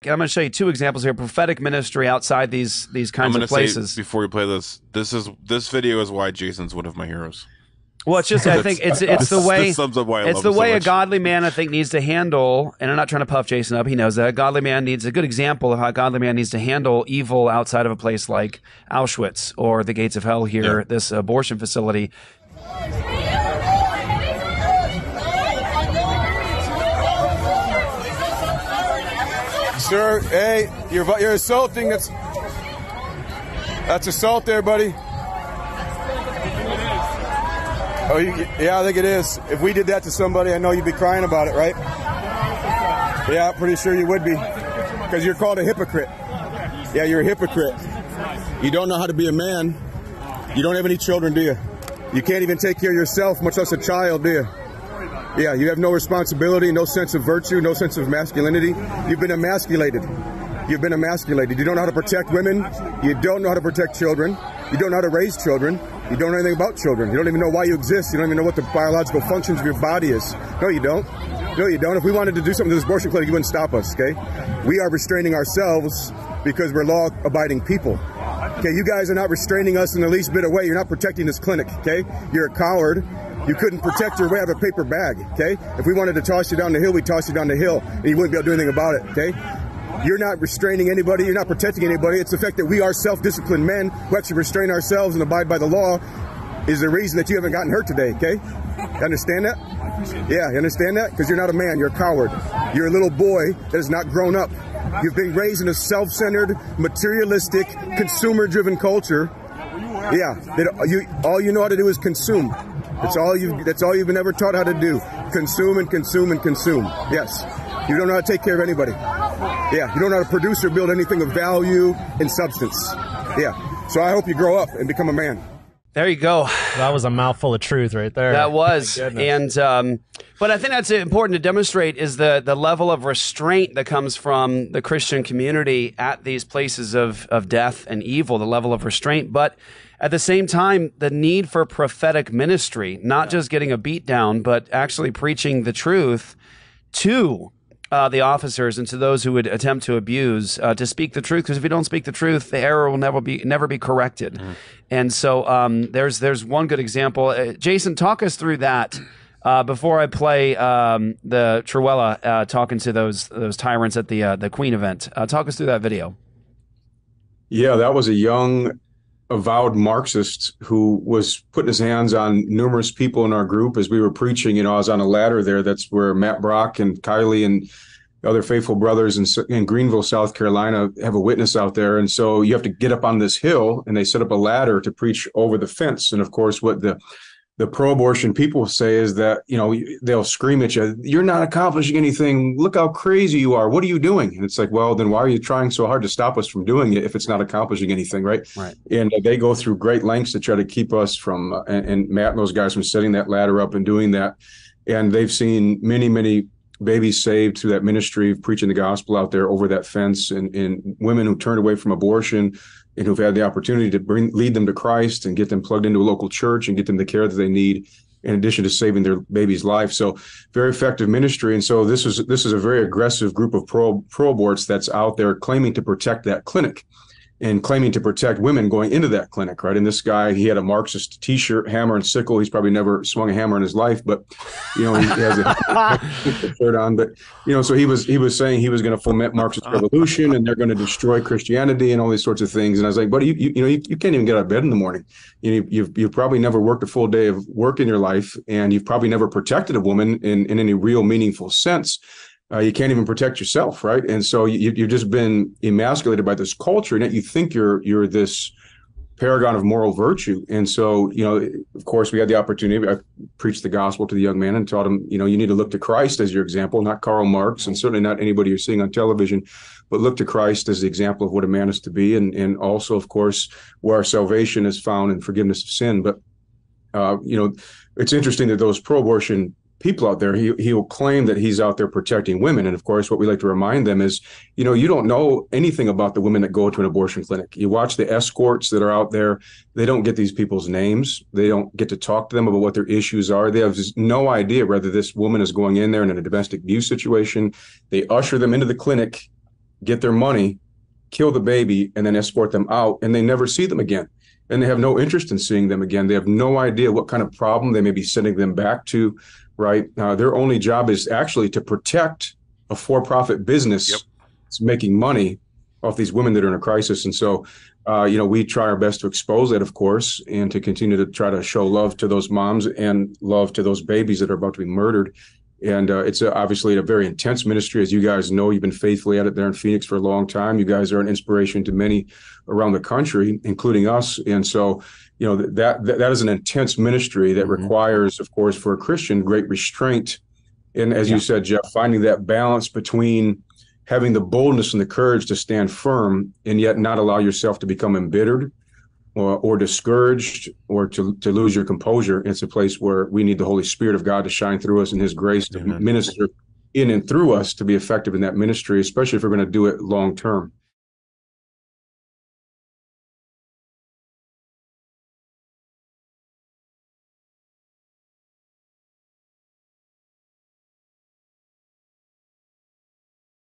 I'm going to show you two examples here. Prophetic ministry outside these kinds of places. Say, before we play this video is why Jason's one of my heroes. Well, it's just I think it's the way this sums up why I it's love the him so way a much. godly man I think needs to handle. And I'm not trying to puff Jason up. He knows that a godly man needs a good example of how a godly man needs to handle evil outside of a place like Auschwitz or the gates of hell here, this abortion facility. Sir, hey, you're assaulting. That's assault there, buddy. Oh, yeah, I think it is. If we did that to somebody, I know you'd be crying about it, right? Yeah, pretty sure you would be, because you're called a hypocrite. Yeah, you're a hypocrite. You don't know how to be a man. You don't have any children, do you? You can't even take care of yourself, much less a child, do you? Yeah, you have no responsibility, no sense of virtue, no sense of masculinity. You've been emasculated. You've been emasculated. You don't know how to protect women. You don't know how to protect children. You don't know how to raise children. You don't know anything about children. You don't even know why you exist. You don't even know what the biological functions of your body is. No, you don't. No, you don't. If we wanted to do something to this abortion clinic, you wouldn't stop us, okay? We are restraining ourselves because we're law-abiding people. Okay, you guys are not restraining us in the least bit of way. You're not protecting this clinic, okay? You're a coward. You couldn't protect your way out of a paper bag, okay? If we wanted to toss you down the hill, we'd toss you down the hill, and you wouldn't be able to do anything about it, okay? You're not restraining anybody. You're not protecting anybody. It's the fact that we are self-disciplined men who actually restrain ourselves and abide by the law is the reason that you haven't gotten hurt today, okay? You understand that? Yeah, you understand that? Because you're not a man. You're a coward. You're a little boy that has not grown up. You've been raised in a self-centered, materialistic, consumer-driven culture. Yeah, all you know how to do is consume. That's all you've been ever taught how to do. Consume and consume and consume. Yes. You don't know how to take care of anybody. Yeah, you don't know how to produce or build anything of value and substance. Yeah. So I hope you grow up and become a man. There you go. That was a mouthful of truth right there. That was. And but I think that's important to demonstrate is the level of restraint that comes from the Christian community at these places of death and evil, the level of restraint. But at the same time, the need for prophetic ministry, not just getting a beat down, but actually preaching the truth to the officers and to those who would attempt to abuse, to speak the truth. Because if you don't speak the truth, the error will never be corrected. Mm. And so there's one good example. Jason, talk us through that before I play the Truella talking to those tyrants at the Queen event. Talk us through that video. Yeah, that was a young, avowed Marxist who was putting his hands on numerous people in our group as we were preaching. You know, I was on a ladder there. That's where Matt Brock and Kylie and other faithful brothers in Greenville, South Carolina, have a witness out there. And so you have to get up on this hill, and they set up a ladder to preach over the fence. And of course, what the pro-abortion people say is that, you know, they'll scream at you, "You're not accomplishing anything. Look how crazy you are. What are you doing?" And it's like, well, then why are you trying so hard to stop us from doing it if it's not accomplishing anything, right? Right. And they go through great lengths to try to keep us from, and Matt and those guys from setting that ladder up and doing that. And they've seen many, many babies saved through that ministry of preaching the gospel out there over that fence, and women who turned away from abortion and who've had the opportunity to lead them to Christ and get them plugged into a local church and get them the care that they need, in addition to saving their baby's life. So very effective ministry. And so this is a very aggressive group of pro-aborts that's out there claiming to protect that clinic and claiming to protect women going into that clinic, right? And this guy, he had a Marxist T-shirt, hammer and sickle. He's probably never swung a hammer in his life, but you know, he has a shirt on. But you know, so he was saying he was going to foment Marxist revolution, and they're going to destroy Christianity and all these sorts of things. And I was like, buddy, you can't even get out of bed in the morning. You've probably never worked a full day of work in your life, and you've probably never protected a woman in any real meaningful sense. You can't even protect yourself, right? And so you've just been emasculated by this culture, and yet you think you're this paragon of moral virtue. And so, you know, of course, we had the opportunity. I preached the gospel to the young man and taught him, you know, you need to look to Christ as your example, not Karl Marx, and certainly not anybody you're seeing on television, but look to Christ as the example of what a man is to be, and also, of course, where our salvation is found in forgiveness of sin. But you know, it's interesting that those pro-abortion people out there, he will claim that he's out there protecting women. And of course, what we like to remind them is, you know, you don't know anything about the women that go to an abortion clinic. You watch the escorts that are out there. They don't get these people's names. They don't get to talk to them about what their issues are. They have no idea whether this woman is going in there in a domestic abuse situation. They usher them into the clinic get their money, kill the baby, and then escort them out, and they never see them again. And they have no interest in seeing them again. They have no idea what kind of problem they may be sending them back to, right? Their only job is actually to protect a for-profit business that's making money off these women that are in a crisis. And so, we try our best to expose that, of course, and to continue to try to show love to those moms and love to those babies that are about to be murdered. And it's obviously a very intense ministry. As you guys know, you've been faithfully at it there in Phoenix for a long time. You guys are an inspiration to many around the country, including us. And so, that is an intense ministry that requires, of course, for a Christian, great restraint. And as you said, Jeff, finding that balance between having the boldness and the courage to stand firm and yet not allow yourself to become embittered or discouraged or to lose your composure. It's a place where we need the Holy Spirit of God to shine through us and his grace to minister in and through us to be effective in that ministry, especially if we're going to do it long term.